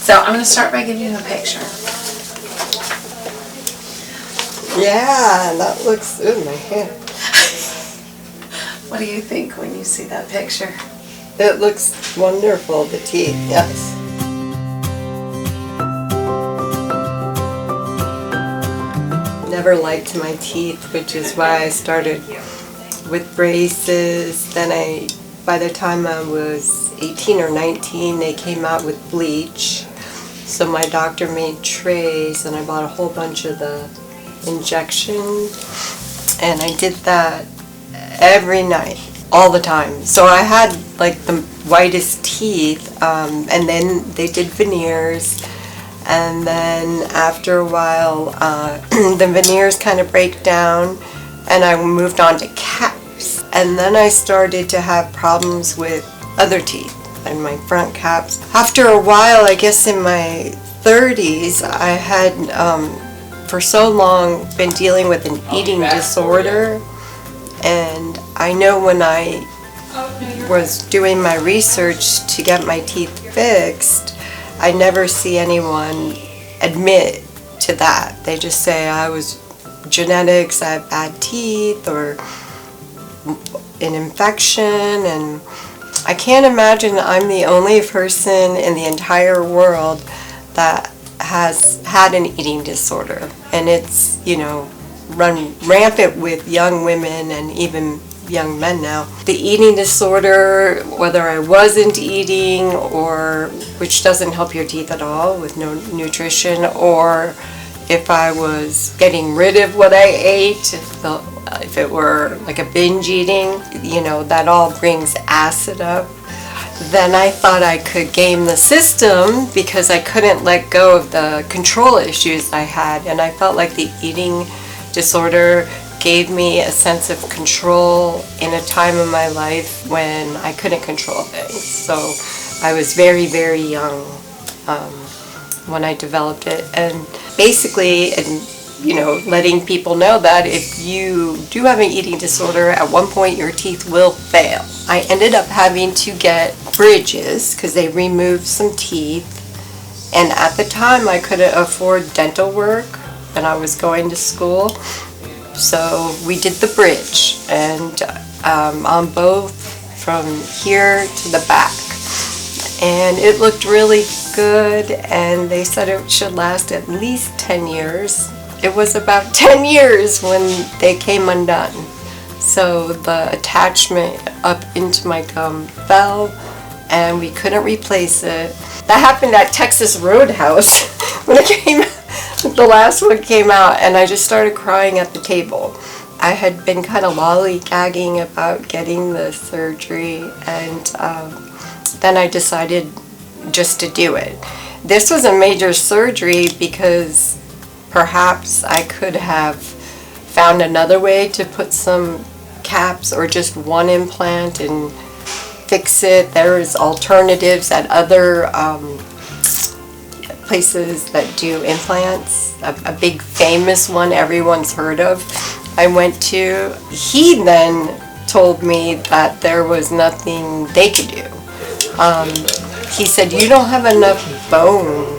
So I'm going to start by giving you a picture. Yeah, that looks, ooh, my hair. What do you think when you see that picture? It looks wonderful, the teeth, yes. Never liked my teeth, which is why I started with braces. Then by the time I was 18 or 19, they came out with bleach. So my doctor made trays and I bought a whole bunch of the injection, and I did that every night, all the time. So I had like the whitest teeth, and then they did veneers, and then after a while the veneers kind of break down and I moved on to caps, and then I started to have problems with other teeth and my front caps. After a while, I guess in my 30s, I had for so long been dealing with an eating disorder, and I know when I was doing my research to get my teeth fixed, I never see anyone admit to that. They just say I was genetics, I have bad teeth, or an infection, and I can't imagine I'm the only person in the entire world that has had an eating disorder, and it's, you know, run rampant with young women and even young men now. The eating disorder, whether I wasn't eating, or which doesn't help your teeth at all with no nutrition, or if I was getting rid of what I ate, if it were like a binge eating, you know, that all brings acid up. Then I thought I could game the system because I couldn't let go of the control issues I had, and I felt like the eating disorder gave me a sense of control in a time in my life when I couldn't control things. So I was very, very young when I developed it, and basically, you know, letting people know that if you do have an eating disorder, at one point your teeth will fail. I ended up having to get bridges because they removed some teeth, and at the time I couldn't afford dental work and I was going to school, so we did the bridge, and on both from here to the back, and it looked really good, and they said it should last at least 10 years. It was about 10 years when they came undone. So the attachment up into my gum fell and we couldn't replace it. That happened at Texas Roadhouse when it came, the last one came out, and I just started crying at the table. I had been kind of lollygagging about getting the surgery, and then I decided just to do it. This was a major surgery because perhaps I could have found another way to put some caps or just one implant and fix it. There's alternatives at other places that do implants. A big famous one everyone's heard of I went to. He then told me that there was nothing they could do. He said, you don't have enough bone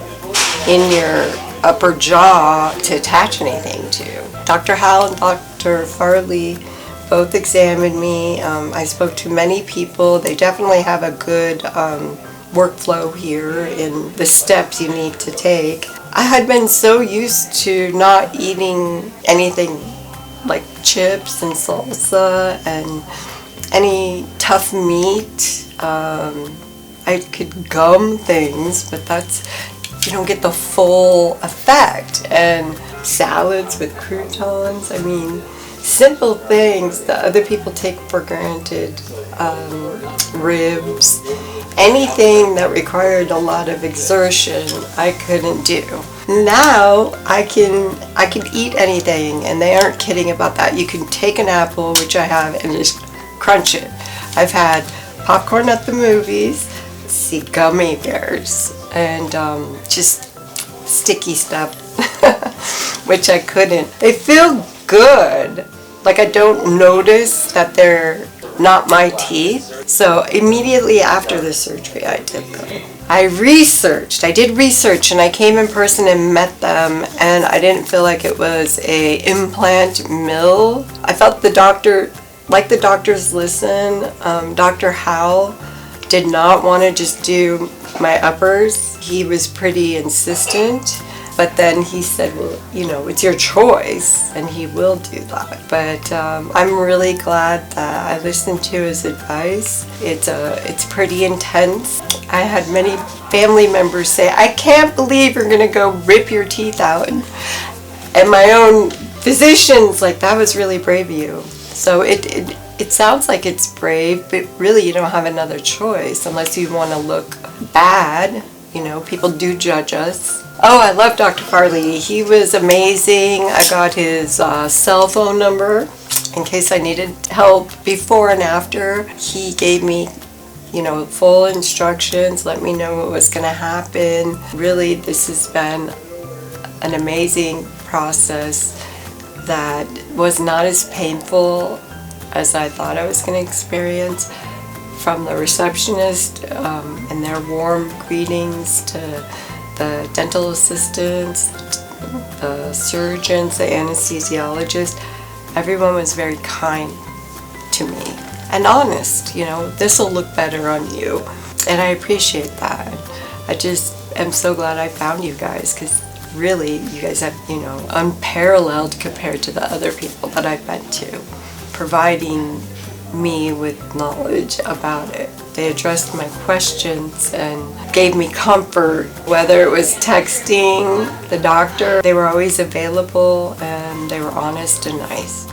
in your upper jaw to attach anything to. Dr. Howell and Dr. Farley both examined me. I spoke to many people. They definitely have a good workflow here in the steps you need to take. I had been so used to not eating anything like chips and salsa and any tough meat. I could gum things, but you don't get the full effect. And salads with croutons, I mean, simple things that other people take for granted, ribs, anything that required a lot of exertion, I couldn't do. Now I can eat anything, and they aren't kidding about that. You can take an apple, which I have, and just crunch it. I've had popcorn at the movies, see gummy bears, and just sticky stuff, which I couldn't. They feel good. Like, I don't notice that they're not my teeth. So immediately after the surgery, I took them. I did research, and I came in person and met them, and I didn't feel like it was a implant mill. I felt the doctors listen. Dr. Howell did not want to just do my uppers. He was pretty insistent, but then he said, well, you know, it's your choice, and he will do that. But I'm really glad that I listened to his advice. It's pretty intense. I had many family members say, I can't believe you're gonna go rip your teeth out. And my own physicians, like, that was really brave of you. So it sounds like it's brave, but really you don't have another choice unless you want to look bad. You know, people do judge us. Oh, I love Dr. Farley. He was amazing. I got his cell phone number in case I needed help before and after. He gave me, you know, full instructions, let me know what was going to happen. Really, this has been an amazing process that was not as painful as I thought I was going to experience. From the receptionist and their warm greetings to the dental assistants, the surgeons, the anesthesiologist, everyone was very kind to me and honest. You know, this will look better on you, and I appreciate that. I just am so glad I found you guys, because really you guys have, you know, unparalleled compared to the other people that I've been to, providing me with knowledge about it. They addressed my questions and gave me comfort, whether it was texting the doctor. They were always available, and they were honest and nice.